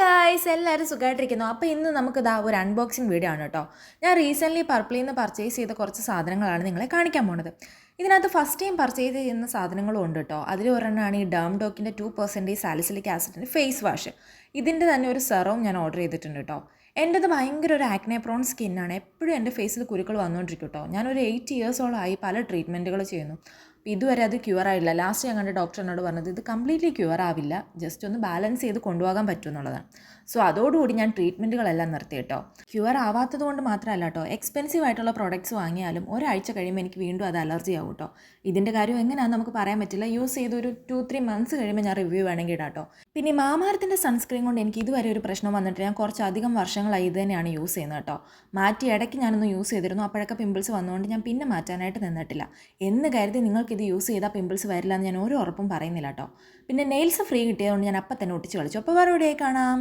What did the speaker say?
Guys, എല്ലാവരും സുഖമായിട്ടിരിക്കുന്നു. അപ്പോൾ ഇന്ന് നമുക്കിതാ ഒരു അൺബോക്സിങ് വീഡിയോ ആണ് കേട്ടോ. ഞാൻ റീസെൻ്റ്ലി പർപ്പിളിൽ നിന്ന് പർച്ചേസ് ചെയ്ത കുറച്ച് സാധനങ്ങളാണ് നിങ്ങളെ കാണിക്കാൻ പോണത്. ഇതിനകത്ത് ഫസ്റ്റ് ടൈം പർച്ചേസ് ചെയ്യുന്ന സാധനങ്ങളും ഉണ്ട് കേട്ടോ. അതിൽ ഒരെണ്ണമാണ് ഈ ഡാം ഡോക്കിൻ്റെ 2% സാലിസിലിക് ആസിഡിൻ്റെ ഫേസ് വാഷ്. ഇതിൻ്റെ തന്നെ ഒരു സെറവും ഞാൻ ഓർഡർ ചെയ്തിട്ടുണ്ട് കേട്ടോ. എൻ്റെത് ഭയങ്കര ഒരു ആക്നെ പ്രോൺ സ്കിന്നാണ്. എപ്പോഴും എൻ്റെ ഫേസിൽ കുരുക്കൾ വന്നുകൊണ്ടിരിക്കും കേട്ടോ. ഞാനൊരു 8 ഇയേഴ്സോളമായി പല ട്രീറ്റ്മെൻറ്റുകൾ ചെയ്യുന്നു. ഇതുവരെ അത് ക്യൂർ ആയില്ല. ലാസ്റ്റ് ഞാൻ കണ്ട ഡോക്ടർ എന്നോട് പറഞ്ഞത് ഇത് കംപ്ലീറ്റ്ലി ക്യൂർ ആവില്ല, ജസ്റ്റ് ഒന്ന് ബാലൻസ് ചെയ്ത് കൊണ്ടുപോകാൻ പറ്റും എന്നുള്ളതാണ്. സോ അതോടുകൂടി ഞാൻ ട്രീറ്റ്മെൻറ്റുകളെല്ലാം നിർത്തി കേട്ടോ. ക്യൂർ ആവാത്തത് കൊണ്ട് മാത്രമല്ല കേട്ടോ, എക്സ്പെൻസീവ് ആയിട്ടുള്ള പ്രോഡക്റ്റ്സ് വാങ്ങിയാലും ഒരാഴ്ച കഴിയുമ്പോൾ എനിക്ക് വീണ്ടും അത് അലർജി ആവും കേട്ടോ. ഇതിൻ്റെ കാര്യം എങ്ങനെയാണെന്ന് നമുക്ക് പറയാൻ പറ്റില്ല. യൂസ് ചെയ്ത് ഒരു 2-3 മന്ത്സ് കഴിയുമ്പോൾ ഞാൻ റിവ്യൂ വേണമെങ്കിൽ ഇടാം കേട്ടോ. പിന്നെ മാമാർത്തിൻ്റെ സൺസ്ക്രീൻ കൊണ്ട് എനിക്ക് ഇതുവരെ ഒരു പ്രശ്നം വന്നിട്ട് ഞാൻ കുറച്ചധികം വർഷങ്ങളായി ഇത് തന്നെയാണ് യൂസ് ചെയ്യുന്നത് കേട്ടോ. മാറ്റി ഇടയ്ക്ക് ഞാനൊന്ന് യൂസ് ചെയ്തിരുന്നു, അപ്പോഴൊക്കെ പിമ്പിൾസ് വന്നുകൊണ്ട് ഞാൻ പിന്നെ മാറ്റാനായിട്ട് നിന്നിട്ടില്ല. എന്ന് കരുതി നിങ്ങൾക്കിത് യൂസ് ചെയ്താൽ പിമ്പിൾസ് വരില്ല എന്ന് ഞാൻ ഒരു ഉറപ്പും പറയുന്നില്ല കേട്ടോ. പിന്നെ നെയിൽസ് ഫ്രീ കിട്ടിയതുകൊണ്ട് ഞാൻ അപ്പം തന്നെ ഒട്ടിച്ച് കളിച്ചു. അപ്പോൾ വേറെ എവിടെയായി കാണാം.